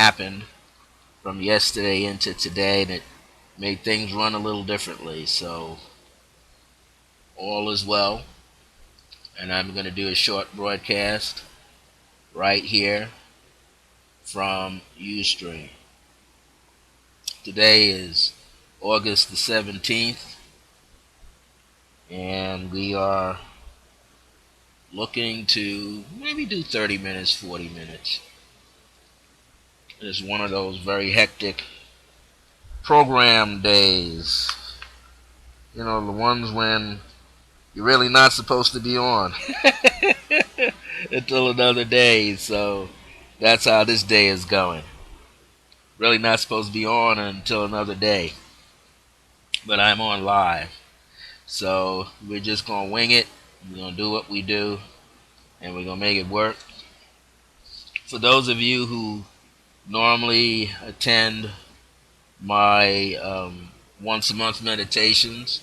happened from yesterday into today, and it made things run a little differently. So all is well, and I'm going to do a short broadcast right here from Ustream. Today is August the 17th, and we are looking to maybe do 30 minutes, 40 minutes. It's one of those very hectic program days. You know, the ones when you're really not supposed to be on until another day. So that's how this day is going. Really not supposed to be on until another day. But I'm on live. So we're just going to wing it. We're going to do what we do. And we're going to make it work. For those of you who normally attend my once a month meditations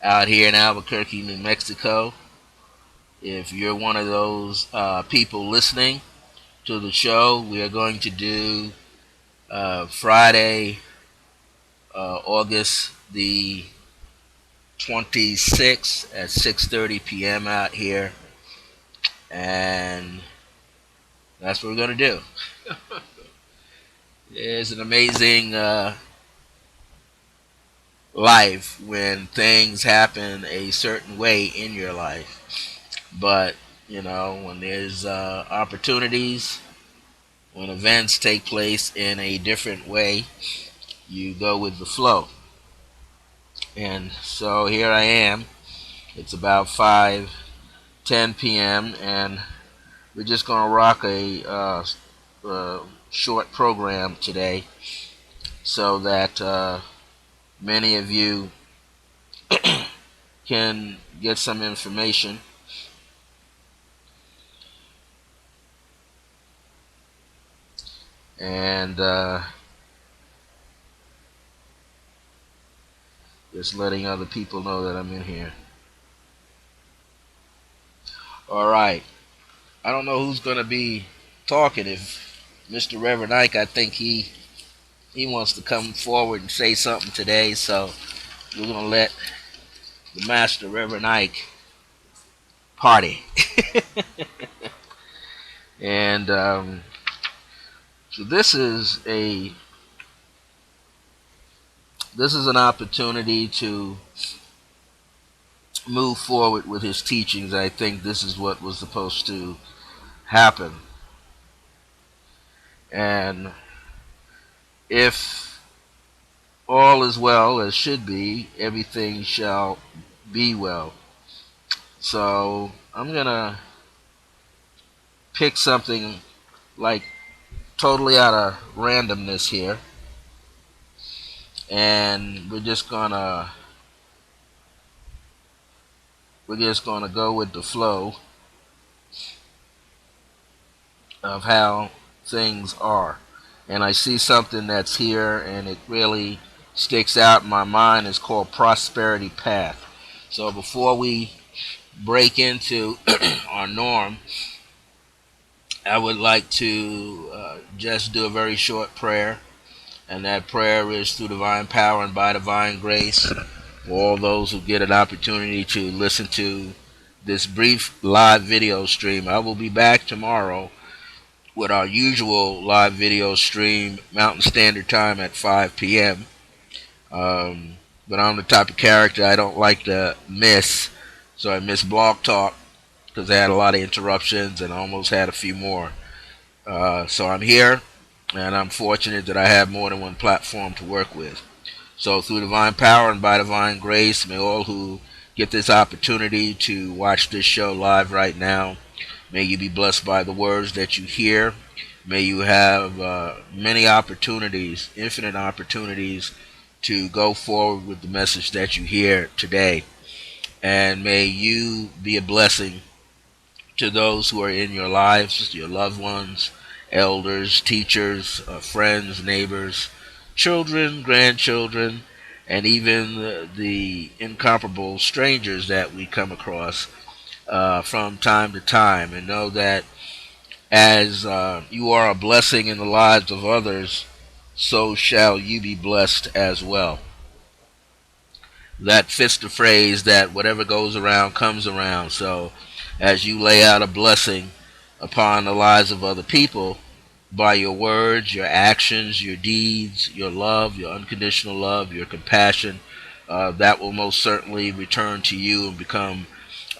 out here in Albuquerque, New Mexico, if you're one of those people listening to the show, we are going to do Friday, August the 26th at 6:30 p.m. out here, and that's what we're going to do. It's an amazing life when things happen a certain way in your life. But, you know, when there's opportunities, when events take place in a different way, you go with the flow. And so here I am. It's about 5:10 p.m. and we're just going to rock a short program today so that many of you can get some information. And just letting other people know that I'm in here. All right. I don't know who's going to be talking. If Mr. Reverend Ike, I think he wants to come forward and say something today. So we're going to let the Master Reverend Ike party. And so this is an opportunity to move forward with his teachings. I think this is what was supposed to happen. And if all is well as should be, everything shall be well. So I'm going to pick something like totally out of randomness here. And we're just gonna go with the flow of how things are. And I see something that's here and it really sticks out in my mind. It's called Prosperity Path. So before we break into our norm, I would like to just do a very short prayer. And that prayer is through divine power and by divine grace. For all those who get an opportunity to listen to this brief live video stream, I will be back tomorrow with our usual live video stream, Mountain Standard Time at 5 p.m. But I'm the type of character I don't like to miss, so I missed Blog Talk because I had a lot of interruptions and almost had a few more. So I'm here, and I'm fortunate that I have more than one platform to work with. So through divine power and by divine grace, may all who get this opportunity to watch this show live right now, may you be blessed by the words that you hear. May you have many opportunities, infinite opportunities, to go forward with the message that you hear today. And may you be a blessing to those who are in your lives, your loved ones, elders, teachers, friends, neighbors, children, grandchildren, and even the incomparable strangers that we come across from time to time. And know that As you are a blessing in the lives of others, so shall you be blessed as well. That fits the phrase that whatever goes around comes around. So, as you lay out a blessing upon the lives of other people by your words, your actions, your deeds, your love, your unconditional love, your compassion, that will most certainly return to you and become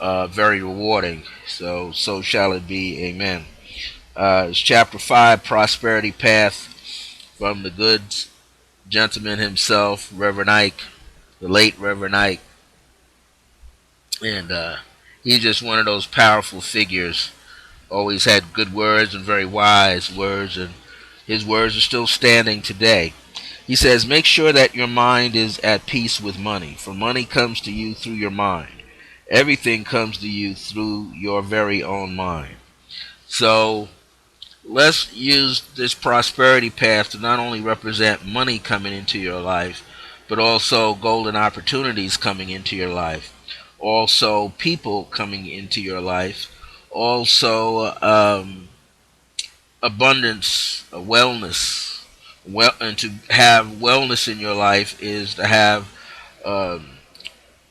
very rewarding. So shall it be. Amen. It's chapter 5, Prosperity Path, from the good gentleman himself, Reverend Ike, the late Reverend Ike. And he's just one of those powerful figures. Always had good words and very wise words, and his words are still standing today. He says, make sure that your mind is at peace with money, for money comes to you through your mind. Everything comes to you through your very own mind. So let's use this prosperity path to not only represent money coming into your life, but also golden opportunities coming into your life, also people coming into your life, also abundance, wellness. Well, and to have wellness in your life is to have um,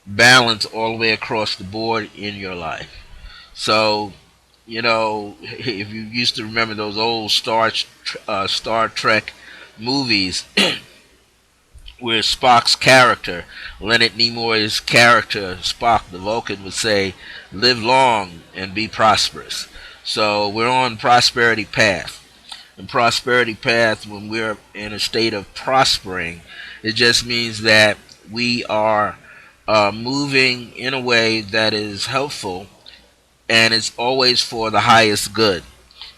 balance all the way across the board in your life. So, if you used to remember those old Star Trek movies where Spock's character, Leonard Nimoy's character, Spock the Vulcan, would say, live long and be prosperous. So we're on prosperity path. And prosperity path, when we're in a state of prospering, it just means that we are moving in a way that is helpful, and it's always for the highest good.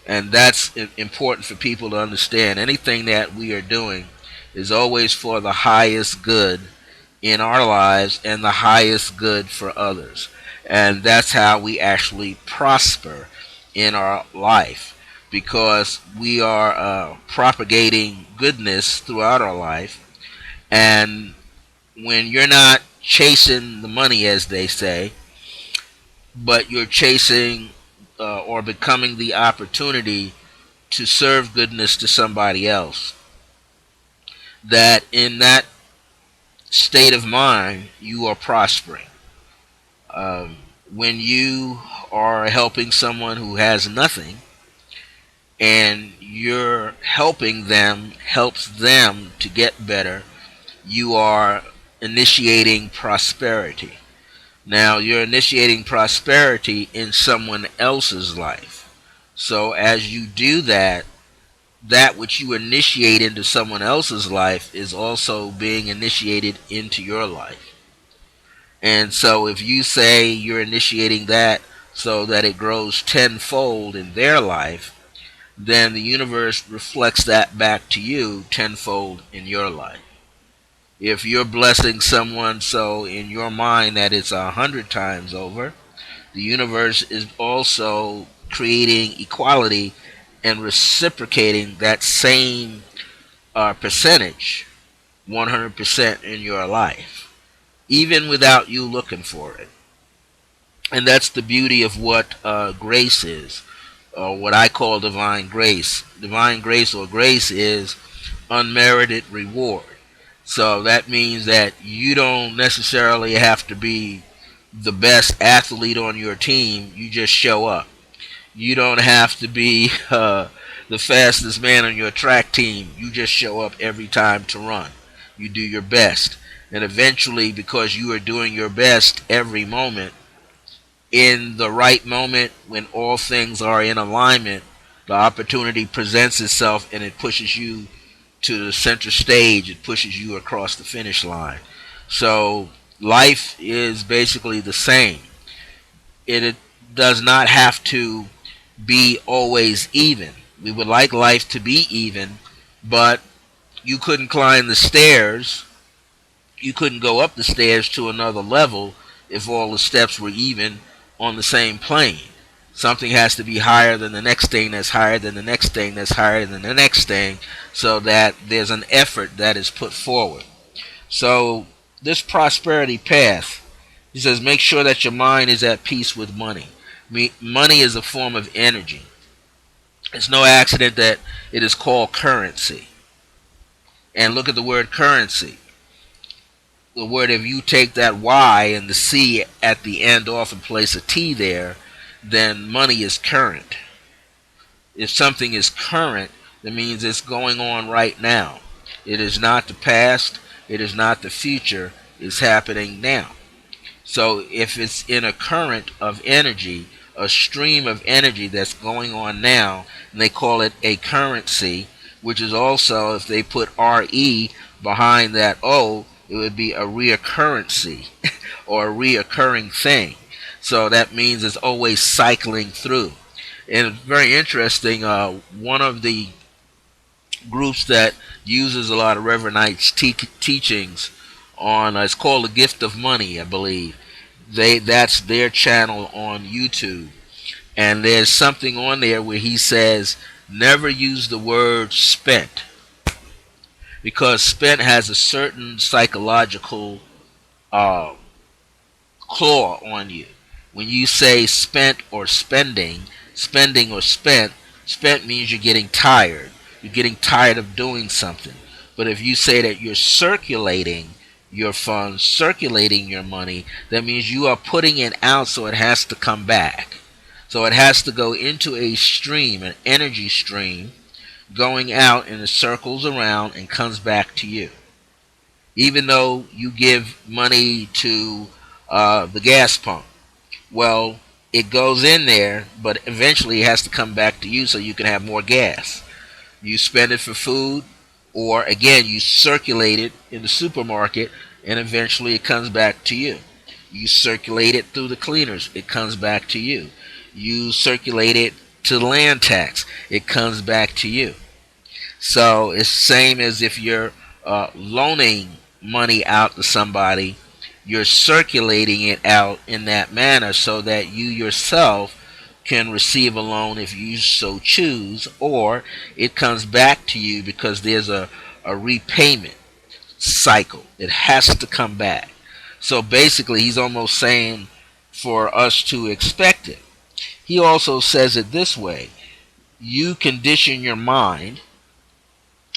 And that's important for people to understand. Anything that we are doing is always for the highest good in our lives and the highest good for others. And that's how we actually prosper in our life, because we are propagating goodness throughout our life. And when you're not chasing the money, as they say, but you're chasing or becoming the opportunity to serve goodness to somebody else, that in that state of mind you are prospering. When you are helping someone who has nothing, and you're helping them helps them to get better, you are initiating prosperity. Now you're initiating prosperity in someone else's life. So as you do that, that which you initiate into someone else's life is also being initiated into your life. And so if you say you're initiating that so that it grows tenfold in their life, then the universe reflects that back to you tenfold in your life. If you're blessing someone so in your mind that it's 100 times over, the universe is also creating equality and reciprocating that same percentage 100% in your life, even without you looking for it. And that's the beauty of what grace is, or what I call divine grace. Divine grace or grace is unmerited reward. So that means that you don't necessarily have to be the best athlete on your team, you just show up. You don't have to be the fastest man on your track team, you just show up every time to run. You do your best. And eventually, because you are doing your best every moment, in the right moment, when all things are in alignment, the opportunity presents itself and it pushes you to the center stage, it pushes you across the finish line. So life is basically the same. It does not have to be always even. We would like life to be even, but you couldn't climb the stairs, you couldn't go up the stairs to another level if all the steps were even on the same plane. Something has to be higher than the next thing that's higher than the next thing that's higher than the next thing, so that there's an effort that is put forward. So this prosperity path, he says, make sure that your mind is at peace with money. Money is a form of energy. It's no accident that it is called currency. And look at the word currency. The word, if you take that Y and the C at the end off and place a T there, then money is current. If something is current, that means it's going on right now. It is not the past, it is not the future, it's happening now. So if it's in a current of energy, a stream of energy that's going on now, and they call it a currency, which is also, if they put RE behind that O, it would be a reoccurrency or a reoccurring thing. So that means it's always cycling through. And it's very interesting. One of the groups that uses a lot of Reverend Knight's teachings on, it's called the Gift of Money, I believe. That's their channel on YouTube, and there's something on there where he says never use the word spent, because spent has a certain psychological uh, claw on you. When you say spent or spending, spending or spent means you're getting tired. You're getting tired of doing something. But if you say that you're circulating your funds, circulating your money, that means you are putting it out, so it has to come back. So it has to go into a stream, an energy stream, going out and it circles around and comes back to you. Even though you give money to the gas pump, well, it goes in there, but eventually it has to come back to you so you can have more gas. You spend it for food, or again, you circulate it in the supermarket, and eventually it comes back to you. You circulate it through the cleaners, it comes back to you. You circulate it to the land tax, it comes back to you. So it's the same as if you're loaning money out to somebody, you're circulating it out in that manner so that you yourself can receive a loan if you so choose, or it comes back to you because there's a repayment cycle. It has to come back. So basically, he's almost saying for us to expect it. He also says it this way: you condition your mind,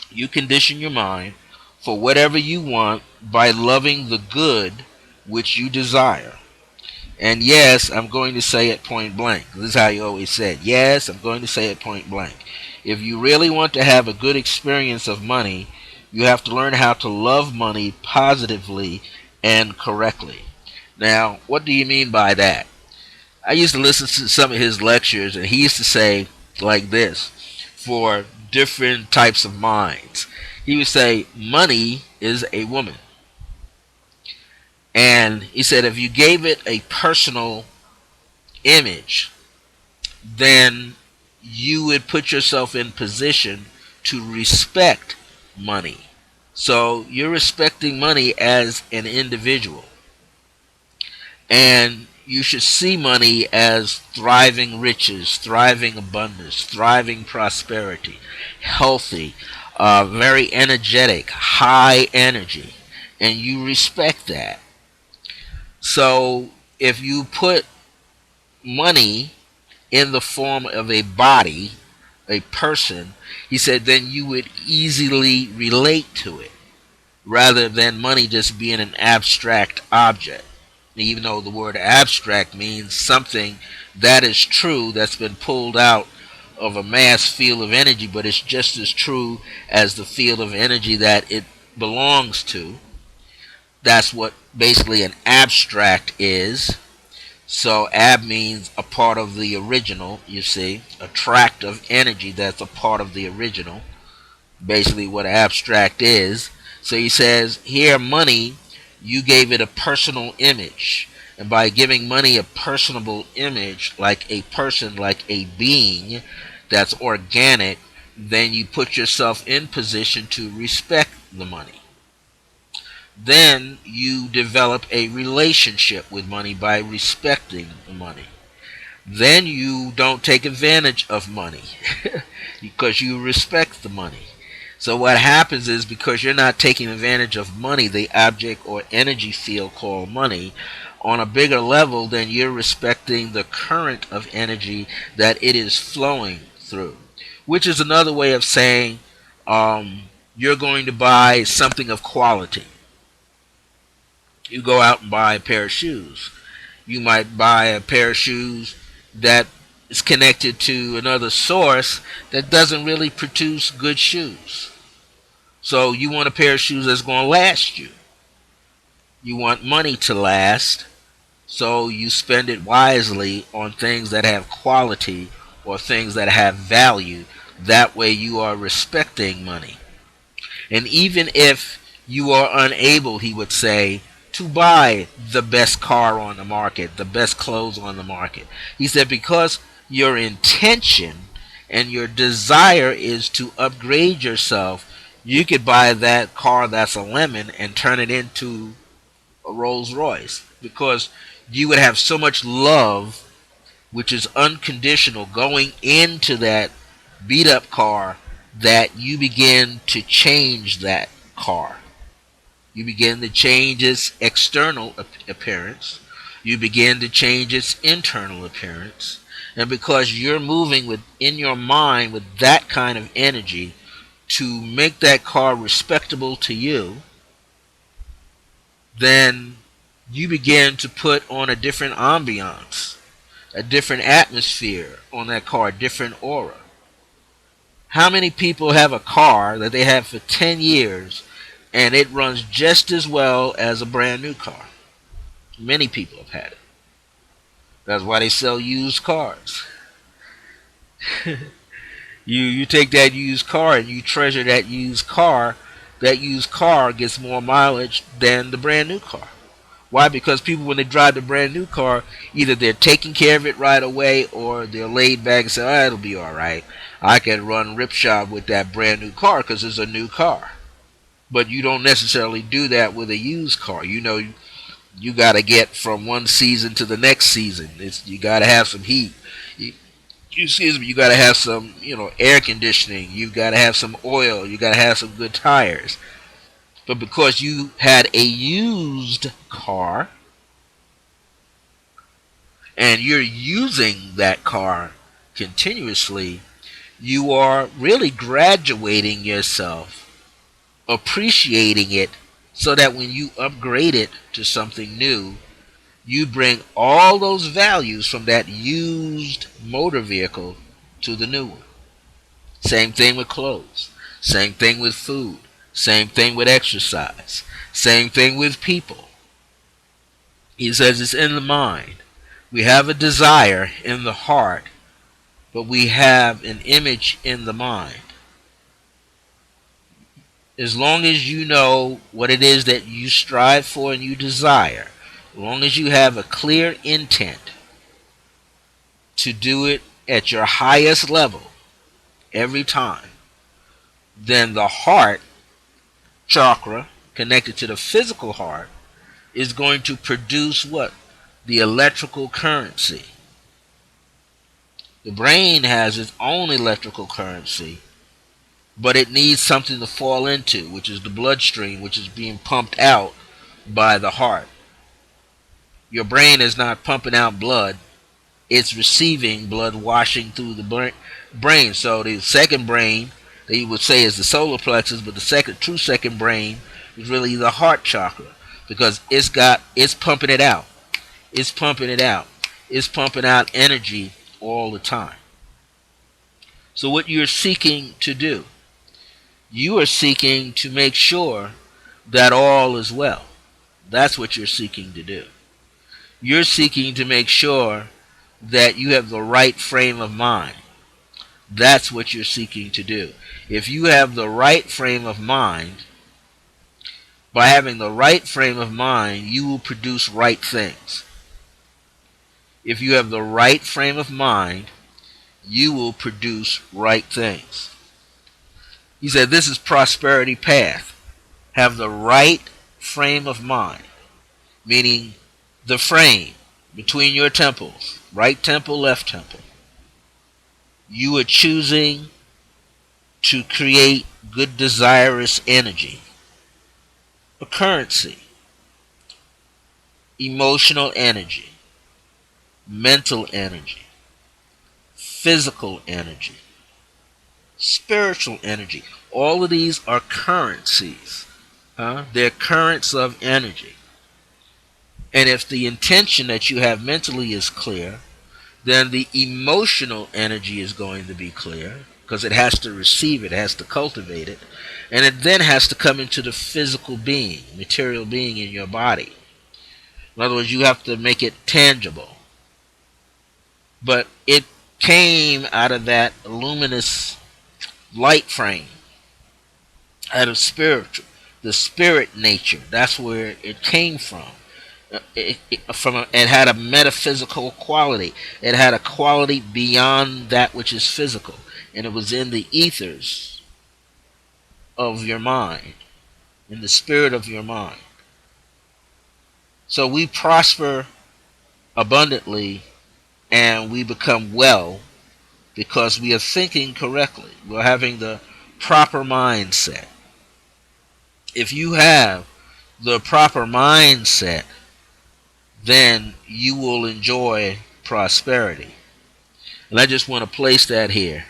you condition your mind for whatever you want by loving the good which you desire. And yes, I'm going to say it point blank. This is how you always said. Yes, I'm going to say it point blank. If you really want to have a good experience of money, you have to learn how to love money positively and correctly. Now, what do you mean by that? I used to listen to some of his lectures, and he used to say like this for different types of minds. He would say, money is a woman. And he said if you gave it a personal image, then you would put yourself in position to respect money. So you're respecting money as an individual. And you should see money as thriving riches, thriving abundance, thriving prosperity, healthy, very energetic, high energy. And you respect that. So if you put money in the form of a body, a person, he said, then you would easily relate to it rather than money just being an abstract object. Even though the word abstract means something that is true that's been pulled out of a mass field of energy, but it's just as true as the field of energy that it belongs to. That's what basically an abstract is. So ab means a part of the original, you see, a tract of energy that's a part of the original. Basically what abstract is. So he says, here money, you gave it a personal image. And by giving money a personable image, like a person, like a being that's organic, then you put yourself in position to respect the money. Then you develop a relationship with money by respecting the money. Then you don't take advantage of money because you respect the money. So what happens is, because you're not taking advantage of money, the object or energy field called money, on a bigger level, then you're respecting the current of energy that it is flowing through. which is another way of saying you're going to buy something of quality. You go out and buy a pair of shoes. You might buy a pair of shoes that is connected to another source that doesn't really produce good shoes. So you want a pair of shoes that's going to last you. You want money to last, so you spend it wisely on things that have quality or things that have value. That way you are respecting money. And even if you are unable, he would say, to buy the best car on the market, the best clothes on the market, he said, because your intention and your desire is to upgrade yourself, you could buy that car that's a lemon and turn it into a Rolls Royce, because you would have so much love, which is unconditional, going into that beat up car, that you begin to change that car. You begin to change its external appearance. You begin to change its internal appearance. And because you're moving in your mind with that kind of energy to make that car respectable to you, then you begin to put on a different ambiance, a different atmosphere on that car, a different aura. How many people have a car that they have for 10 years and it runs just as well as a brand new car? Many people have had it. That's why they sell used cars. You take that used car and you treasure that used car. That used car gets more mileage than the brand new car. Why? Because people, when they drive the brand new car, either they're taking care of it right away or they're laid back and say, oh, it'll be all right. I can run ripshod with that brand new car because it's a new car. But you don't necessarily do that with a used car. You know, you got to get from one season to the next season. You got to have some heat. You got to have some, air conditioning. You got to have some oil. You got to have some good tires. But because you had a used car and you're using that car continuously, you are really graduating yourself, appreciating it, so that when you upgrade it to something new, you bring all those values from that used motor vehicle to the new one. Same thing with clothes. Same thing with food. Same thing with exercise. Same thing with people. He says it's in the mind. We have a desire in the heart, but we have an image in the mind. As long as you know what it is that you strive for and you desire, as long as you have a clear intent to do it at your highest level every time, then the heart chakra, connected to the physical heart, is going to produce what? The electrical currency. The brain has its own electrical currency, but it needs something to fall into, which is the bloodstream, which is being pumped out by the heart. Your brain is not pumping out blood, it's receiving blood washing through the brain. So the second brain, that you would say, is the solar plexus, but the true second brain is really the heart chakra, because it's pumping it out. It's pumping it out. It's pumping out energy all the time. So what you're seeking to do, you are seeking to make sure that all is well. That's what you're seeking to do. You're seeking to make sure that you have the right frame of mind. That's what you're seeking to do. If you have the right frame of mind, by having the right frame of mind, you will produce right things. If you have the right frame of mind, you will produce right things. He said this is prosperity path. Have the right frame of mind, meaning the frame between your temples, right temple, left temple. You are choosing to create good desirous energy, a currency, emotional energy, mental energy, physical energy. spiritual energy. All of these are currencies. Huh? They're currents of energy. And if the intention that you have mentally is clear, then the emotional energy is going to be clear because it has to receive it, has to cultivate it, and it then has to come into the physical being, material being in your body. In other words, you have to make it tangible. But it came out of that luminous light frame, out of spiritual, the spirit nature. That's where it came from. It had a metaphysical quality. It had a quality beyond that which is physical, and it was in the ethers of your mind, in the spirit of your mind. So we prosper abundantly, and we become well because we are thinking correctly. We're having the proper mindset. If you have the proper mindset, then you will enjoy prosperity. And I just want to place that here.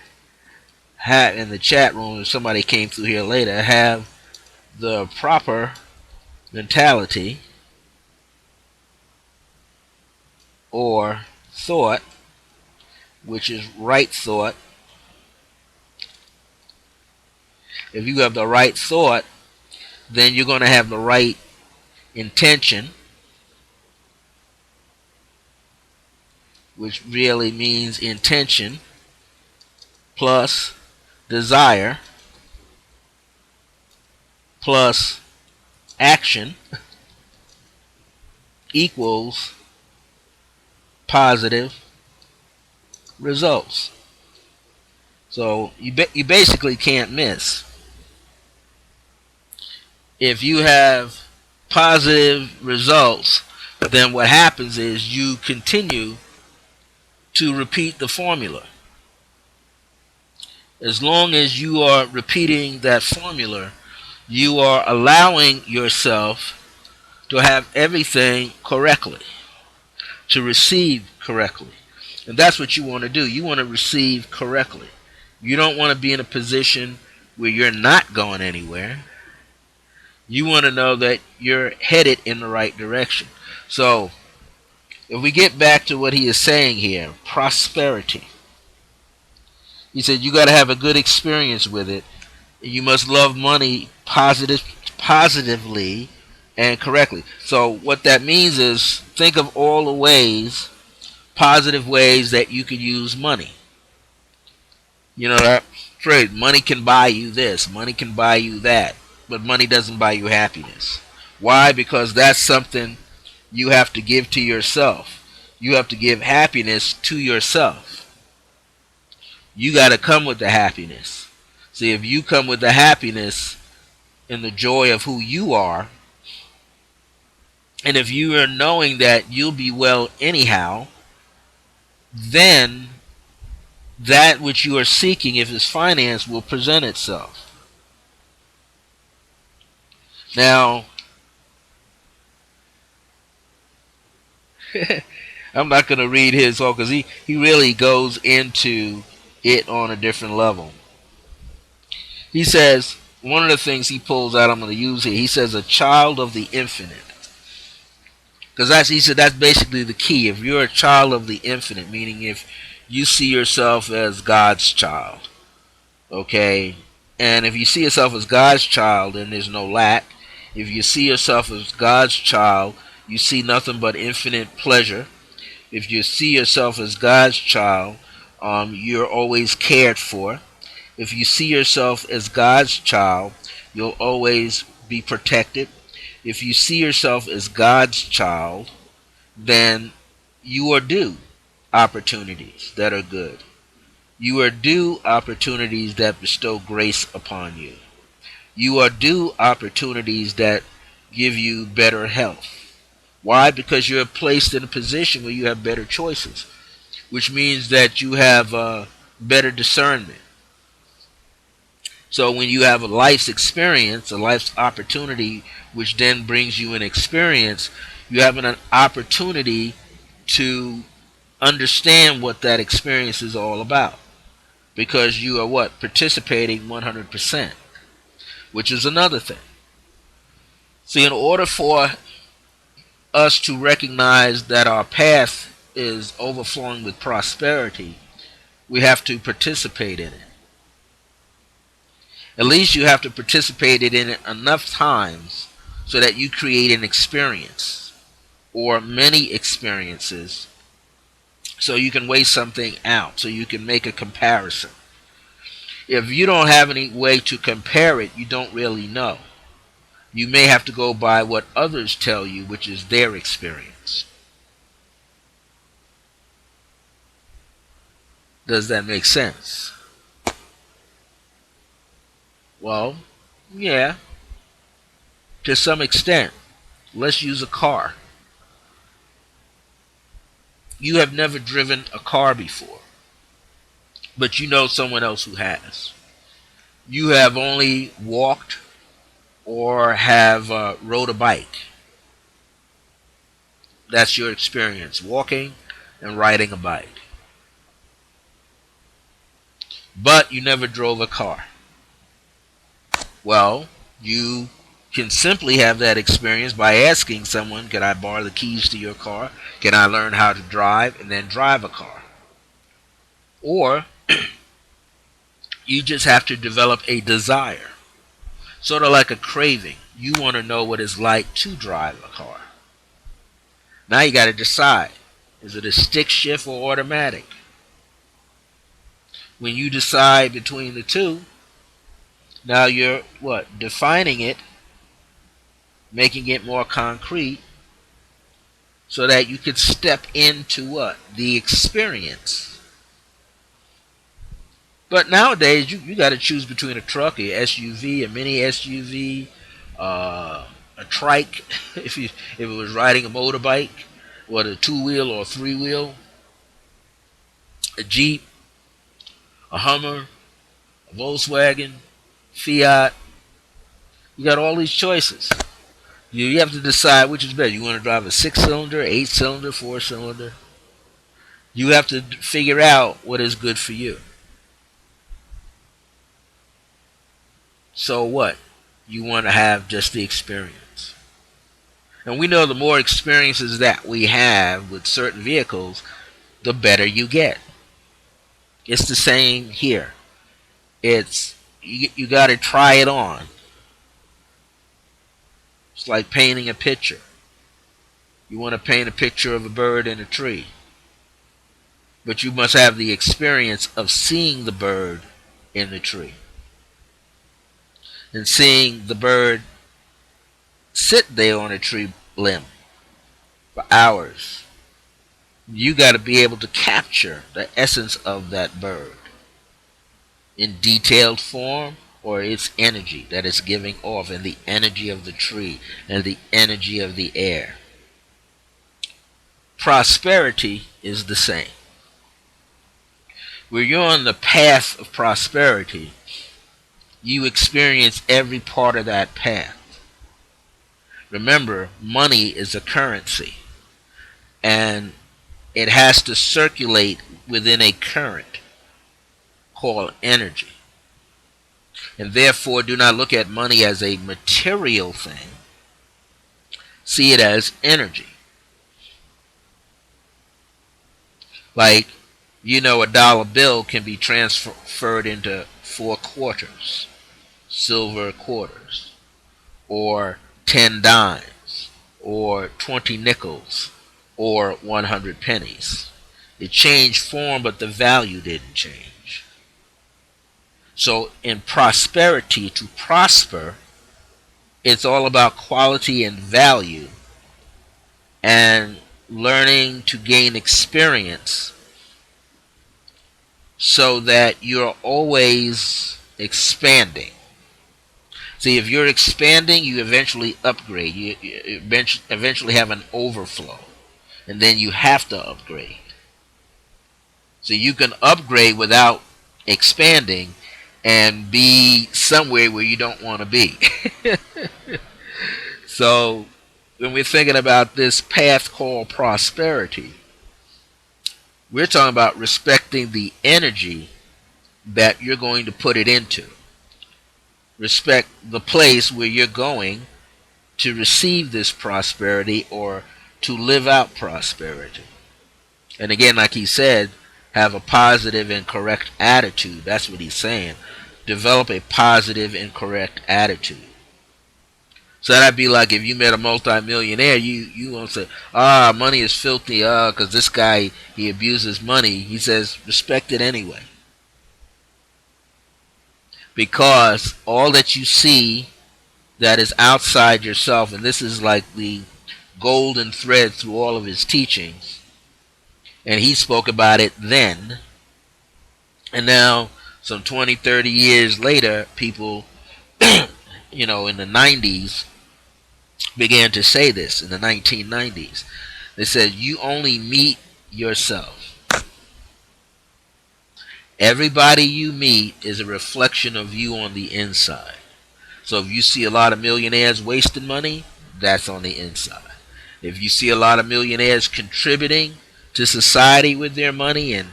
Have in the chat room, if somebody came through here later, have the proper mentality or thought, which is right thought. If you have the right thought, then you're going to have the right intention, which really means intention plus desire plus action equals positive results. So you basically can't miss. If you have positive results, then what happens is you continue to repeat the formula. As long as you are repeating that formula, you are allowing yourself to have everything correctly, to receive correctly. And that's what you want to do. You want to receive correctly. You don't want to be in a position where you're not going anywhere. You want to know that you're headed in the right direction. So, if we get back to what he is saying here, prosperity. He said you got to have a good experience with it. You must love money positively and correctly. So what that means is think of all the ways, positive ways that you could use money. You know that phrase, money can buy you this, money can buy you that, but money doesn't buy you happiness. Why? Because that's something you have to give to yourself. You have to give happiness to yourself. You got to come with the happiness. See, if you come with the happiness and the joy of who you are, and if you are knowing that you'll be well anyhow, then that which you are seeking, if it's finance, will present itself. Now, I'm not going to read his whole because he really goes into it on a different level. He says, one of the things he pulls out, I'm going to use here, he says, a child of the infinite. Because he said that's basically the key. If you're a child of the infinite, meaning if you see yourself as God's child, okay? And if you see yourself as God's child, then there's no lack. If you see yourself as God's child, you see nothing but infinite pleasure. If you see yourself as God's child, you're always cared for. If you see yourself as God's child, you'll always be protected. If you see yourself as God's child, then you are due opportunities that are good. You are due opportunities that bestow grace upon you. You are due opportunities that give you better health. Why? Because you're placed in a position where you have better choices, which means that you have better discernment. So when you have a life's experience, a life's opportunity, which then brings you an experience, you have an opportunity to understand what that experience is all about. because you are what? Participating 100%, which is another thing. See, in order for us to recognize that our path is overflowing with prosperity, we have to participate in it. At least you have to participate in it enough times so that you create an experience or many experiences, so you can weigh something out, so you can make a comparison. If you don't have any way to compare it, you don't really know. You may have to go by what others tell you, which is their experience. Does that make sense? Well, yeah, to some extent. Let's use a car. You have never driven a car before, but you know someone else who has. You have only walked or have rode a bike. That's your experience, walking and riding a bike. But you never drove a car. Well, you can simply have that experience by asking someone, can I borrow the keys to your car? Can I learn how to drive and then drive a car? Or you just have to develop a desire, sort of like a craving. You want to know what it's like to drive a car. Now you got to decide, is it a stick shift or automatic? When you decide between the two, now you're what? Defining it, making it more concrete so that you can step into what? The experience. But nowadays, you got to choose between a truck, a SUV, a mini SUV, a trike, if it was riding a motorbike, what, a two-wheel or a three-wheel, a Jeep, a Hummer, a Volkswagen, Fiat. You got all these choices. You have to decide which is better. You want to drive a six-cylinder, eight-cylinder, four-cylinder. You have to figure out what is good for you. So what? You want to have just the experience. And we know the more experiences that we have with certain vehicles, the better you get. It's the same here. It's you got to try it on. It's like painting a picture. You want to paint a picture of a bird and a tree, but you must have the experience of seeing the bird in the tree and seeing the bird sit there on a tree limb for hours. You got to be able to capture the essence of that bird in detailed form, or its energy that it's giving off, and the energy of the tree and the energy of the air. Prosperity is the same. When you're on the path of prosperity, you experience every part of that path. Remember, money is a currency, and it has to circulate within a current called energy. And therefore, do not look at money as a material thing. See it as energy. Like, a dollar bill can be transferred into 4 quarters, silver quarters, or 10 dimes, or 20 nickels, or 100 pennies. It changed form, but the value didn't change. So in prosperity, to prosper, it's all about quality and value, and learning to gain experience so that you're always expanding. See, if you're expanding, you eventually upgrade. You eventually have an overflow, and then you have to upgrade. So you can upgrade without expanding and be somewhere where you don't want to be. So when we're thinking about this path called prosperity, we're talking about respecting the energy that you're going to put it into. Respect the place where you're going to receive this prosperity or to live out prosperity. And again, like he said, have a positive and correct attitude. That's what he's saying. Develop a positive and correct attitude. So that'd be like if you met a multimillionaire, you won't say, money is filthy, because this guy, he abuses money. He says, respect it anyway. Because all that you see that is outside yourself, and this is like the golden thread through all of his teachings, and he spoke about it then, and now some 20, 30 years later, people, in the 90s, began to say this in the 1990s. They said, you only meet yourself. Everybody you meet is a reflection of you on the inside. So if you see a lot of millionaires wasting money, that's on the inside. If you see a lot of millionaires contributing to society with their money and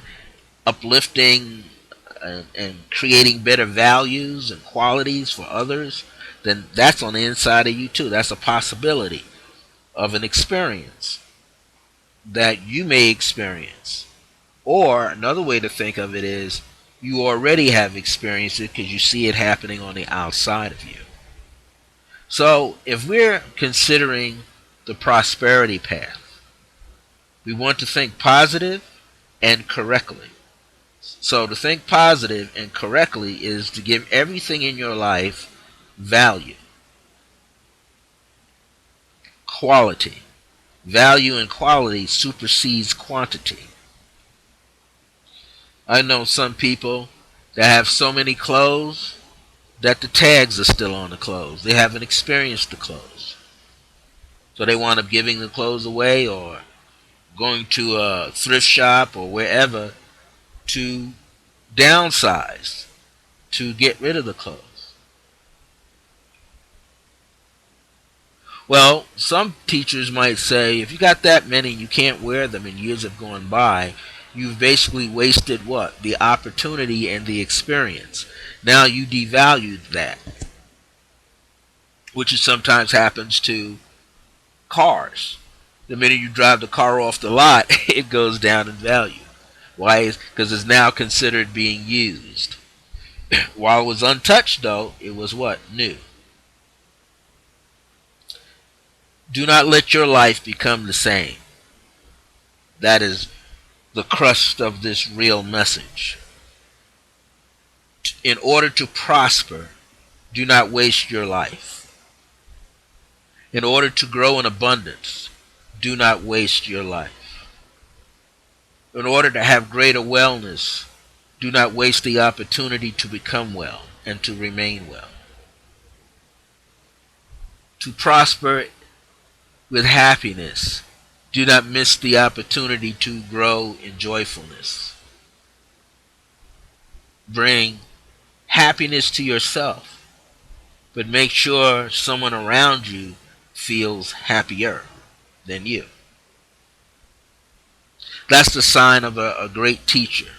uplifting and creating better values and qualities for others, then that's on the inside of you too. That's a possibility of an experience that you may experience. Or another way to think of it is you already have experienced it because you see it happening on the outside of you. So if we're considering the prosperity path, we want to think positive and correctly. So to think positive and correctly is to give everything in your life value, quality. Value and quality supersedes quantity. I know some people that have so many clothes that the tags are still on the clothes. They haven't experienced the clothes. So they wind up giving the clothes away or going to a thrift shop or wherever to downsize, to get rid of the clothes. Well, some teachers might say, if you got that many, you can't wear them and years have gone by, you've basically wasted what? The opportunity and the experience. Now you devalued that, which is sometimes happens to cars. The minute you drive the car off the lot, it goes down in value. Why? Because it's now considered being used. While it was untouched, though, it was what? New. Do not let your life become the same. That is the crust of this real message. In order to prosper, do not waste your life. In order to grow in abundance, do not waste your life. In order to have greater wellness, do not waste the opportunity to become well and to remain well. To prosper with happiness, do not miss the opportunity to grow in joyfulness. Bring happiness to yourself, but make sure someone around you feels happier than you. That's the sign of a great teacher.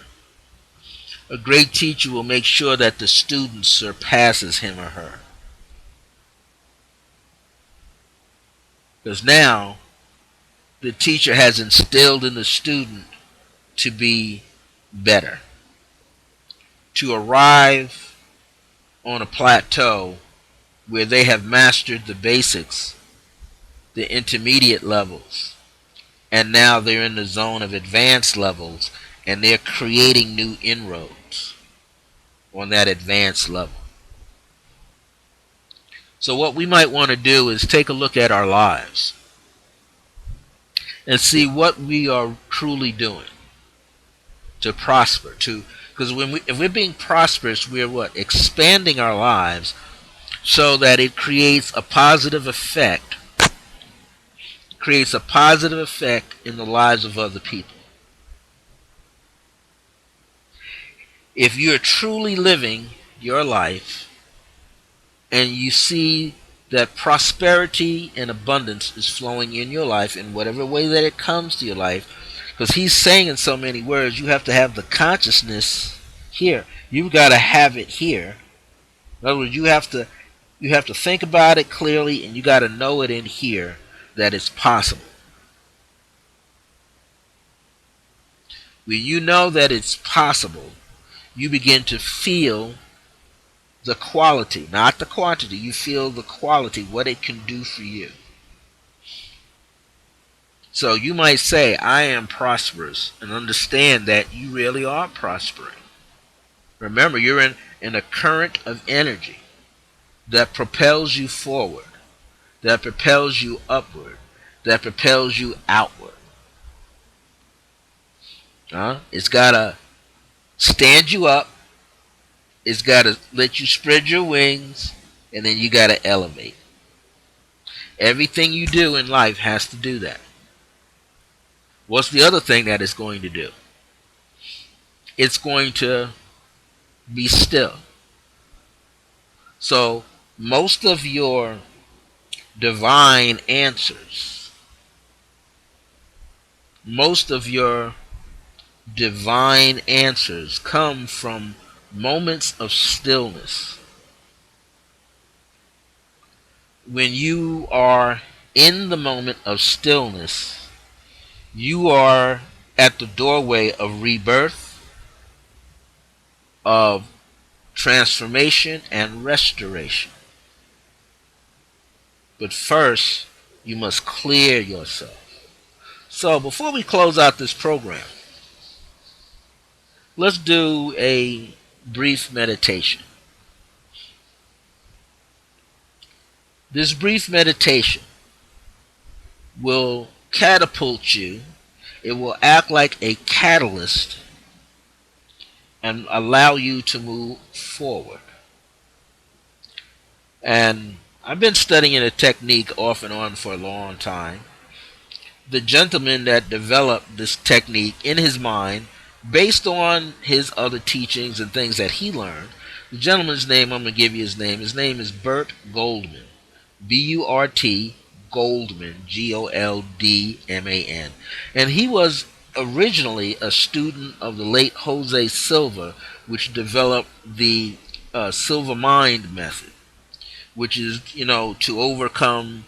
A great teacher will make sure that the student surpasses him or her. Because now the teacher has instilled in the student to be better, to arrive on a plateau where they have mastered the basics, the intermediate levels, and now they're in the zone of advanced levels and they're creating new inroads on that advanced level. So what we might want to do is take a look at our lives and see what we are truly doing to prosper. Because if we're being prosperous, we're what? Expanding our lives so that it creates a positive effect. Creates a positive effect in the lives of other people. If you're truly living your life and you see that prosperity and abundance is flowing in your life in whatever way that it comes to your life, because he's saying in so many words, you have to have the consciousness here. You've got to have it here. In other words, you have to think about it clearly, and you got to know it in here that it's possible. When you know that it's possible, you begin to feel the quality, not the quantity. You feel the quality, what it can do for you. So you might say, I am prosperous, and understand that you really are prospering. Remember, you're in a current of energy that propels you forward, that propels you upward, that propels you outward. It's got to stand you up, it's got to let you spread your wings, and then you got to elevate. Everything you do in life has to do that. What's the other thing that it's going to do? It's going to be still. So, most of your divine answers, most of your divine answers come from moments of stillness. When you are in the moment of stillness, you are at the doorway of rebirth, of transformation, and restoration. But first, you must clear yourself. So, before we close out this program, let's do a brief meditation. This brief meditation will catapult you, it will act like a catalyst and allow you to move forward. And I've been studying a technique off and on for a long time. The gentleman that developed this technique in his mind, based on his other teachings and things that he learned, the gentleman's name, I'm going to give you his name. His name is Burt Goldman. Burt Goldman, Goldman. And he was originally a student of the late Jose Silva, which developed the Silva Mind method, which is, to overcome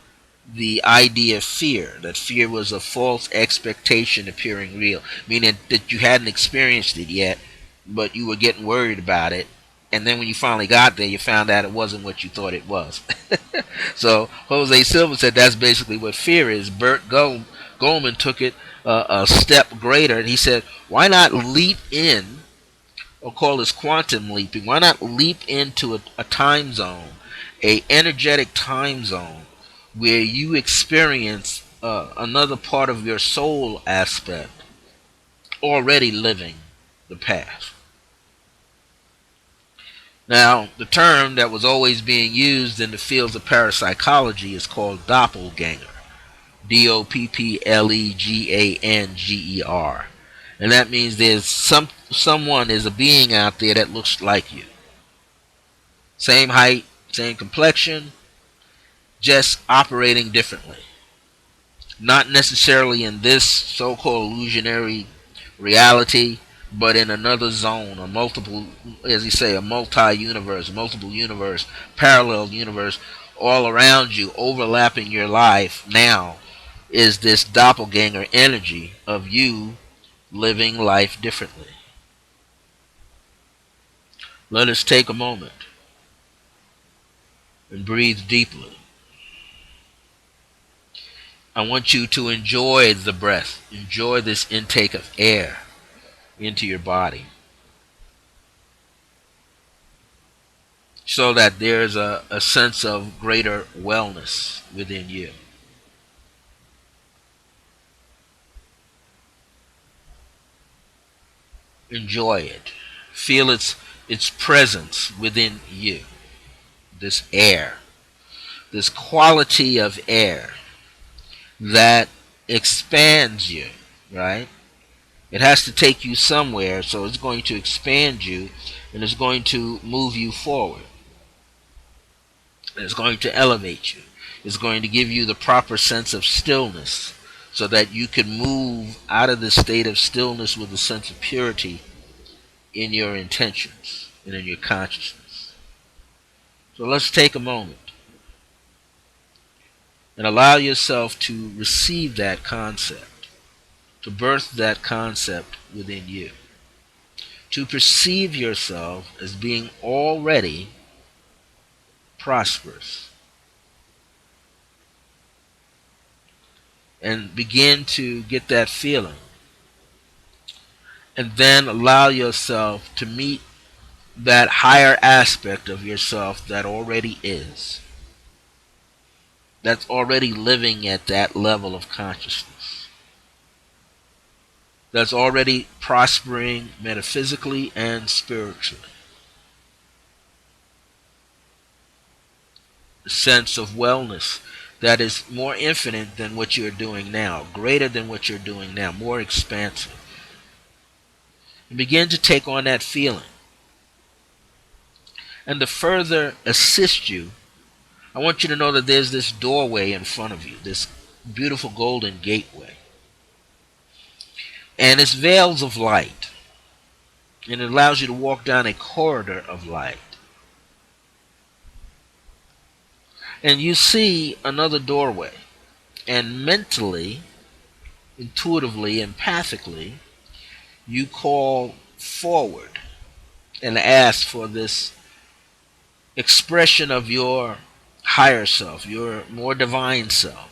the idea of fear, that fear was a false expectation appearing real, meaning that you hadn't experienced it yet, but you were getting worried about it. And then when you finally got there, you found out it wasn't what you thought it was. So Jose Silva said that's basically what fear is. Burt Goldman took it a step greater, and he said, why not leap in, or call this quantum leaping? Why not leap into a time zone, a energetic time zone, where you experience another part of your soul aspect already living the path. Now, the term that was always being used in the fields of parapsychology is called doppelganger. Doppleganger. And that means there's someone, there's a being out there that looks like you. Same height, same complexion, just operating differently. Not necessarily in this so-called illusionary reality, but in another zone, a multiple, as you say, a multi-universe, multiple universe, parallel universe, all around you, overlapping your life now, is this doppelganger energy of you living life differently. Let us take a moment and breathe deeply. I want you to enjoy the breath, enjoy this intake of air into your body, so that there's a sense of greater wellness within you. Enjoy it. Feel its presence within you. This air, this quality of air that expands you, right? It has to take you somewhere, so it's going to expand you, and it's going to move you forward. And it's going to elevate you. It's going to give you the proper sense of stillness, so that you can move out of the state of stillness with a sense of purity in your intentions and in your consciousness. So let's take a moment and allow yourself to receive that concept, to birth that concept within you, to perceive yourself as being already prosperous, and begin to get that feeling, and then allow yourself to meet that higher aspect of yourself that already is, that's already living at that level of consciousness, that's already prospering metaphysically and spiritually. A sense of wellness that is more infinite than what you're doing now, greater than what you're doing now, more expansive. And begin to take on that feeling. And to further assist you, I want you to know that there's this doorway in front of you, this beautiful golden gateway. And it's veils of light. And it allows you to walk down a corridor of light. And you see another doorway. And mentally, intuitively, empathically, you call forward and ask for this expression of your higher self, your more divine self,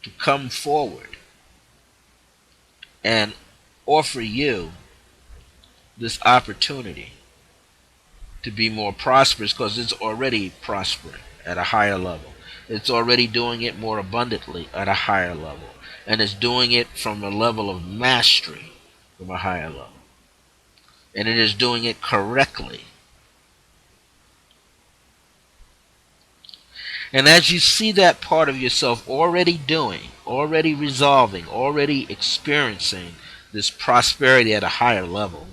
to come forward and offer you this opportunity to be more prosperous, because it's already prospering at a higher level. It's already doing it more abundantly at a higher level. And it's doing it from a level of mastery from a higher level. And it is doing it correctly. And as you see that part of yourself already doing, already resolving, already experiencing this prosperity at a higher level,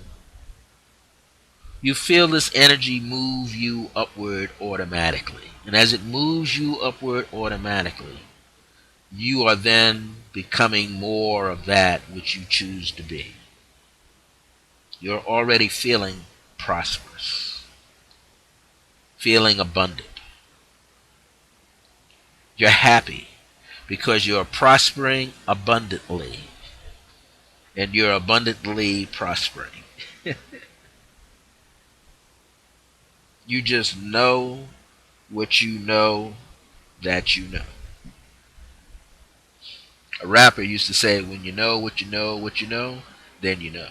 you feel this energy move you upward automatically. And as it moves you upward automatically, you are then becoming more of that which you choose to be. You're already feeling prosperous, feeling abundant. You're happy because you're prospering abundantly, and you're abundantly prospering. You just know what you know that you know. A rapper used to say, when you know what you know what you know, then you know.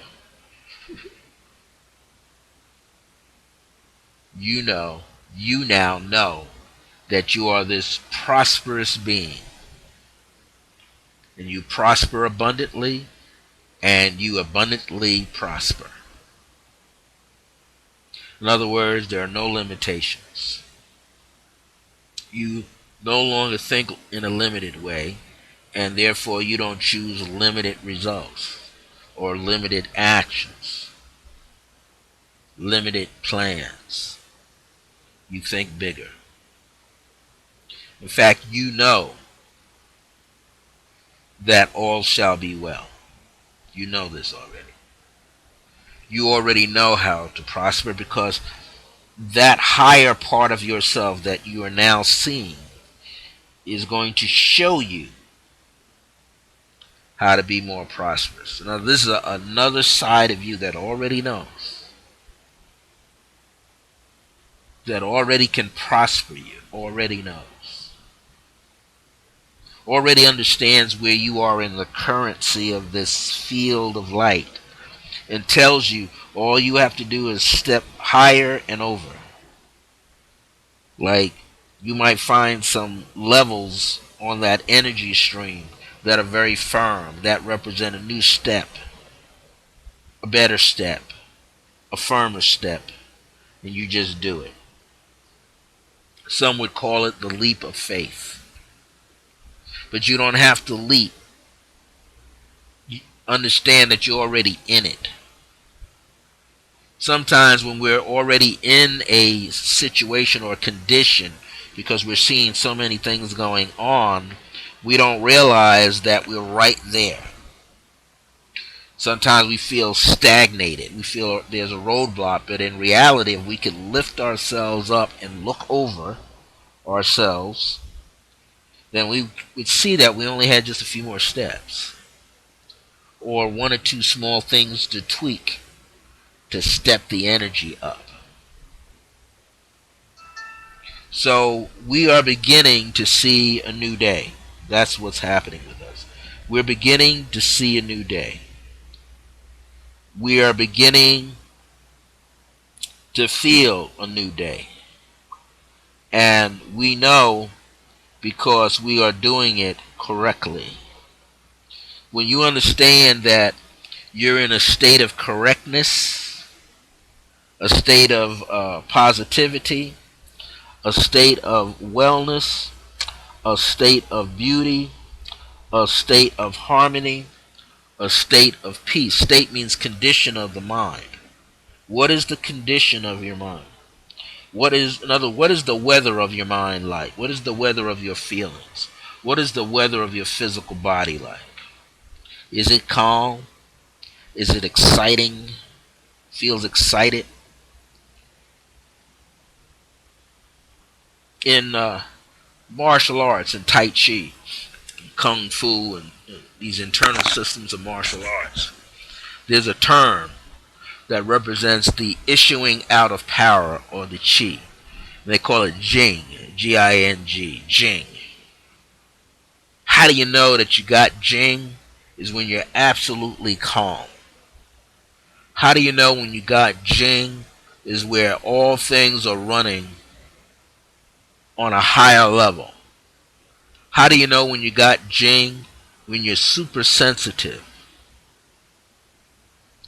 You know, you now know that you are this prosperous being. And you prosper abundantly, and you abundantly prosper. In other words, there are no limitations. You no longer think in a limited way, and therefore you don't choose limited results or limited actions, limited plans. You think bigger. In fact, you know that all shall be well. You know this already. You already know how to prosper, because that higher part of yourself that you are now seeing is going to show you how to be more prosperous. Now, this is another side of you that already knows, that already can prosper you, already knows, already understands where you are in the currency of this field of light, and tells you all you have to do is step higher and over. Like, you might find some levels on that energy stream that are very firm, that represent a new step, a better step, a firmer step, and you just do it. Some would call it the leap of faith. But you don't have to leap. You understand that you're already in it. Sometimes when we're already in a situation or condition, because we're seeing so many things going on, we don't realize that we're right there. Sometimes we feel stagnated. We feel there's a roadblock, but in reality, if we could lift ourselves up and look over ourselves, then we would see that we only had just a few more steps, or one or two small things to tweak to step the energy up. So we are beginning to see a new day. That's what's happening with us. We're beginning to see a new day. We are beginning to feel a new day. And we know because we are doing it correctly. When you understand that you're in a state of correctness, a state of positivity, a state of wellness, a state of beauty, a state of harmony, a state of peace. State means condition of the mind. What is the condition of your mind? What is the weather of your mind like? What is the weather of your feelings? What is the weather of your physical body like? Is it calm? Is it exciting? Feels excited? In martial arts and Tai Chi, Kung Fu, and these internal systems of martial arts, there's a term that represents the issuing out of power or the chi. They call it Jing, G-I-N-G, Jing. How do you know that you got Jing? Is when you're absolutely calm. How do you know when you got Jing? Is where all things are running on a higher level. How do you know when you got Jing? When you're super sensitive,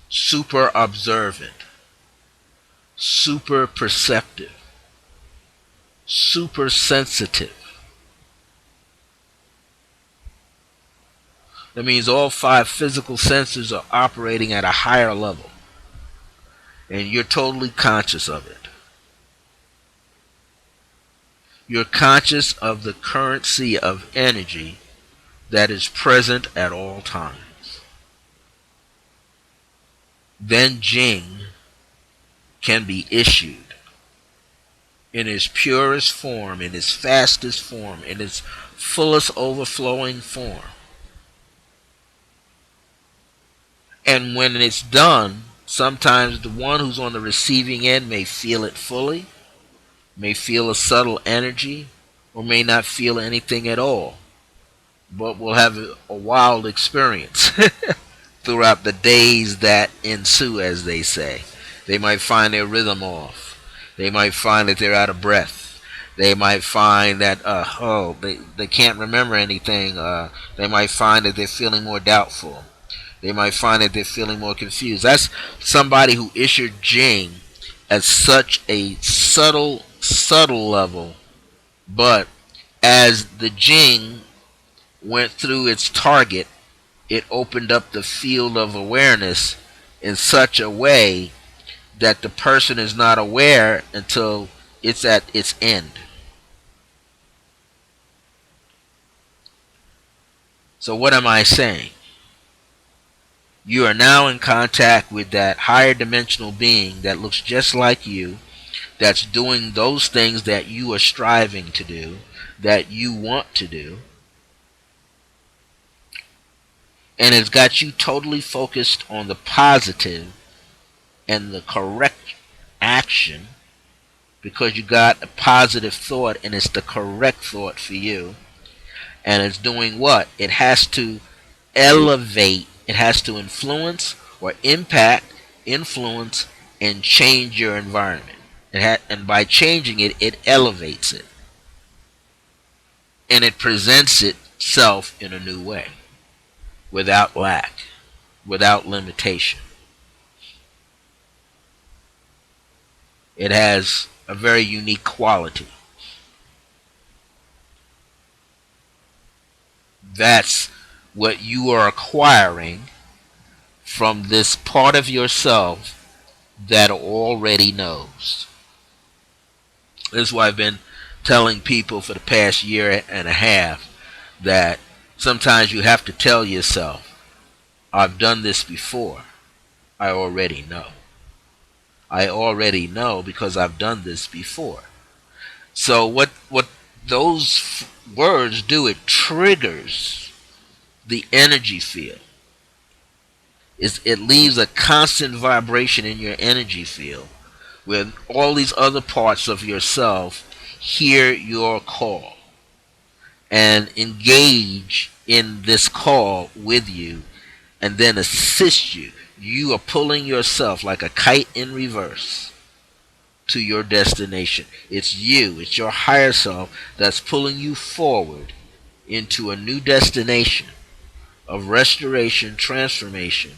super observant, super perceptive, super sensitive. That means all five physical senses are operating at a higher level, and you're totally conscious of it. You're conscious of the currency of energy that is present at all times. Then Jing can be issued in its purest form, in its fastest form, in its fullest overflowing form. And when it's done, sometimes the one who's on the receiving end may feel it fully, may feel a subtle energy, or may not feel anything at all, but will have a wild experience throughout the days that ensue, as they say. They might find their rhythm off. They might find that they're out of breath. They might find that, they can't remember anything. They might find that they're feeling more doubtful. They might find that they're feeling more confused. That's somebody who issued Jing at such a subtle level, but as the Jing went through its target, it opened up the field of awareness in such a way that the person is not aware until it's at its end. So what am I saying? You are now in contact with that higher dimensional being that looks just like you, that's doing those things that you are striving to do, that you want to do, and it's got you totally focused on the positive and the correct action, because you got a positive thought and it's the correct thought for you. And it's doing what? It has to elevate, it has to influence or impact, influence, and change your environment. And by changing it, it elevates it. And it presents itself in a new way, without lack, without limitation. It has a very unique quality. That's what you are acquiring from this part of yourself that already knows. This is why I've been telling people for the past year and a half that sometimes you have to tell yourself I've done this before. I already know. I already know because I've done this before. So what those words do, it triggers the energy field. It leaves a constant vibration in your energy field where all these other parts of yourself hear your call and engage in this call with you and then assist you. You are pulling yourself like a kite in reverse to your destination. It's you, it's your higher self that's pulling you forward into a new destination of restoration, transformation,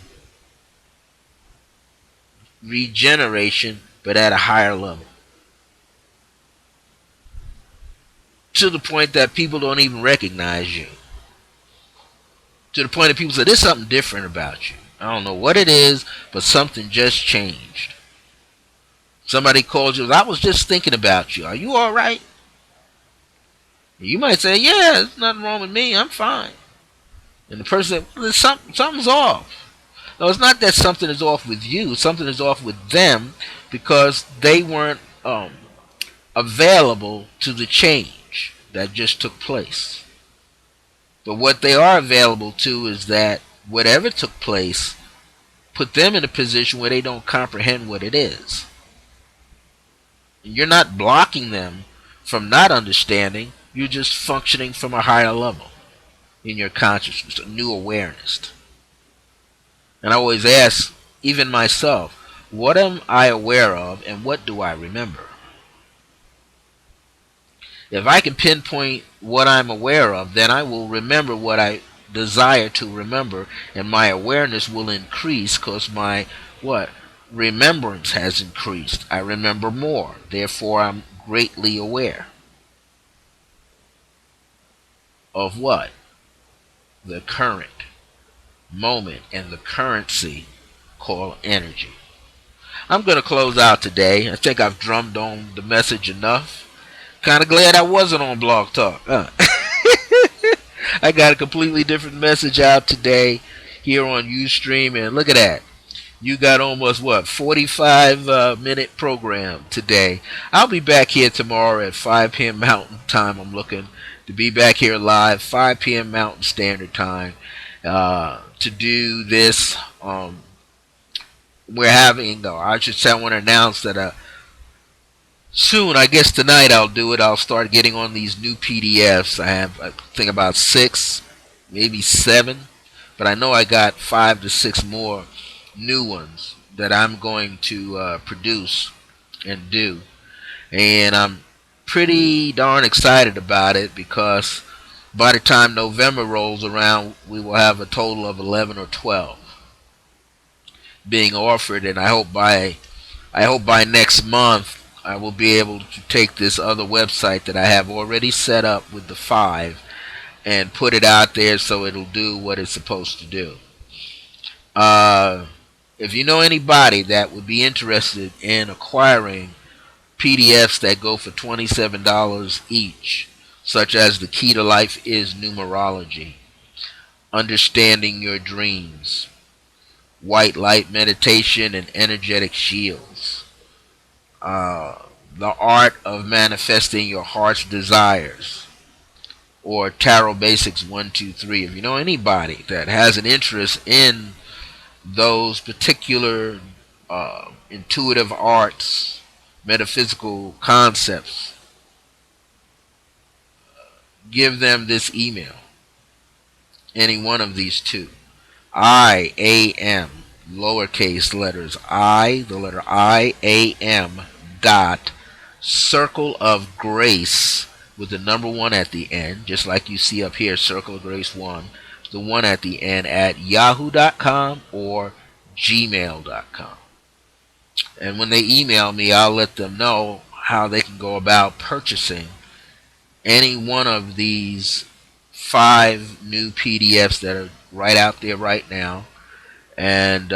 regeneration, but at a higher level. To the point that people don't even recognize you. To the point that people say, there's something different about you. I don't know what it is, but something just changed. Somebody calls you, I was just thinking about you. Are you alright? You might say, yeah, there's nothing wrong with me. I'm fine. And the person said, well, something's off. No, it's not that something is off with you. Something is off with them because they weren't available to the change that just took place. But what they are available to is that whatever took place put them in a position where they don't comprehend what it is. And you're not blocking them from not understanding. You're just functioning from a higher level in your consciousness, a new awareness. And I always ask, even myself, what am I aware of and what do I remember? If I can pinpoint what I'm aware of, then I will remember what I desire to remember, and my awareness will increase because my what? Remembrance has increased. I remember more. Therefore, I'm greatly aware of what? The current moment and the currency called energy. I'm going to close out today. I think I've drummed on the message enough. Kind of glad I wasn't on Blog Talk. I got a completely different message out today here on Ustream, and look at that. You got almost what 45 minute program today. I'll be back here tomorrow at 5 p.m. Mountain Time. I'm looking to be back here live 5 p.m. Mountain Standard Time to do this. We're having, or I should say, I want to announce that soon, I guess tonight I'll do it. I'll start getting on these new PDFs. I have, I think, about 6, maybe 7, but I know I got 5 to 6 more new ones that I'm going to produce and do. And I'm pretty darn excited about it because by the time November rolls around, we will have a total of 11 or 12 being offered, and I hope by next month I will be able to take this other website that I have already set up with the 5 and put it out there so it'll do what it's supposed to do. If you know anybody that would be interested in acquiring PDFs that go for $27 each, such as The Key to Life is Numerology, Understanding Your Dreams, White Light Meditation and Energetic Shields, The Art of Manifesting Your Heart's Desires, or Tarot Basics 1, 2, 3. If you know anybody that has an interest in those particular intuitive arts, metaphysical concepts, give them this email. Any one of these two. I-A-M, lowercase letters, the letter I-A-M dot circle of grace with the number 1 at the end, just like you see up here, circle of grace 1, the 1 at the end, at yahoo.com or gmail.com. And when they email me, I'll let them know how they can go about purchasing any one of these 5 new PDFs that are right out there right now. And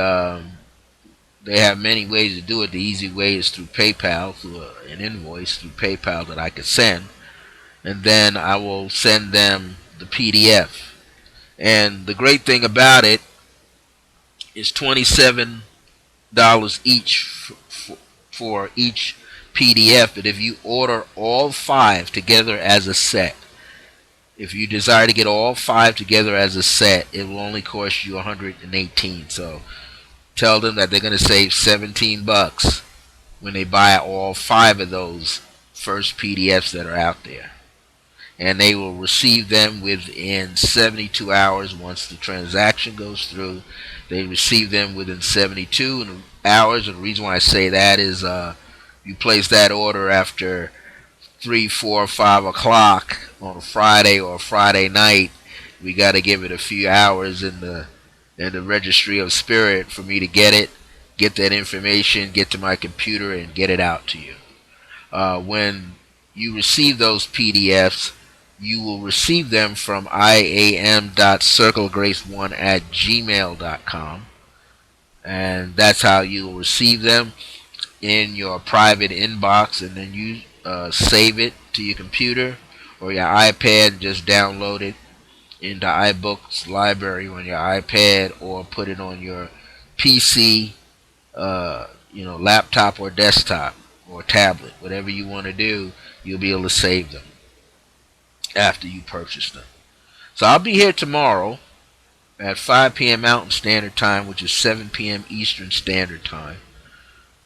they have many ways to do it. The easy way is through PayPal, through an invoice through PayPal that I could send. And then I will send them the PDF. And the great thing about it It's $27 each for each PDF. But if you order all five together as a set, if you desire to get all five together as a set, it will only cost you 118. So tell them that they're going to save $17 when they buy all five of those first PDFs that are out there. And they will receive them within 72 hours once the transaction goes through. They receive them within 72 hours. And the reason why I say that is you place that order after 3, 4, 5 o'clock on a Friday or a Friday night. We got to give it a few hours in the registry of spirit for me to get that information, get to my computer, and get it out to you. When you receive those PDFs, you will receive them from iam.circlegrace1@gmail.com, and that's how you will receive them in your private inbox, and then you save it to your computer or your iPad and just download it into iBooks library on your iPad, or put it on your PC, laptop or desktop or tablet, whatever you want to do. You'll be able to save them after you purchase them. So I'll be here tomorrow at 5 p.m. Mountain Standard Time, which is 7 p.m. Eastern Standard Time.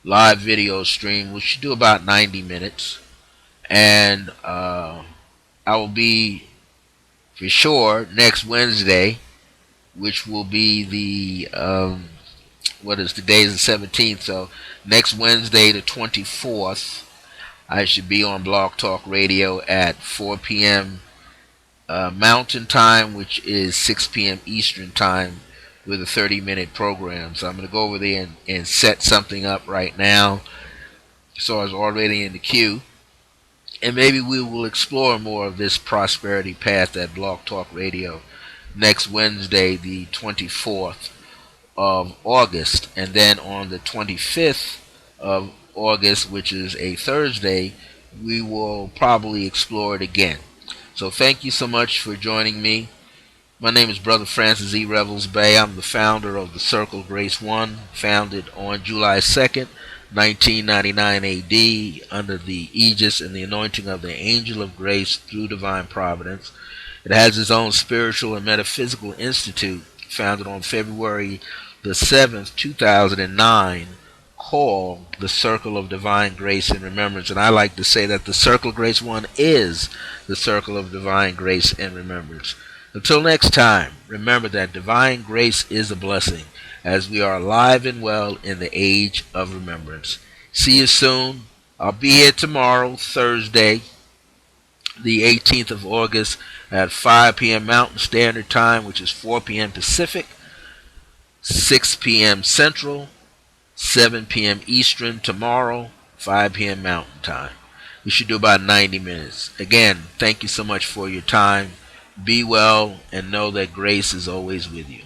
Live video stream, which should do about 90 minutes. And I will be for sure next Wednesday, which will be the what is today's the 17th. So next Wednesday, the 24th, I should be on Blog Talk Radio at 4 p.m. Mountain Time, which is 6 p.m. Eastern Time, with a 30-minute program. So I'm going to go over there and set something up right now. So I was already in the queue. And maybe we will explore more of this prosperity path at Blog Talk Radio next Wednesday, the 24th of August. And then on the 25th of August, which is a Thursday, we will probably explore it again. So thank you so much for joining me. My name is Brother Francis E. Revels-Bey. I'm the founder of the Circle Grace One, founded on July 2nd, 1999 AD, under the aegis and the anointing of the Angel of Grace through Divine Providence. It has its own spiritual and metaphysical institute, founded on February the 7th, 2009, called the Circle of Divine Grace and Remembrance. And I like to say that the Circle Grace One is the Circle of Divine Grace and Remembrance. Until next time, remember that divine grace is a blessing, as we are alive and well in the age of remembrance. See you soon. I'll be here tomorrow, Thursday, the 18th of August, at 5 p.m. Mountain Standard Time, which is 4 p.m. Pacific, 6 p.m. Central, 7 p.m. Eastern tomorrow, 5 p.m. Mountain Time. We should do about 90 minutes. Again, thank you so much for your time. Be well and know that grace is always with you.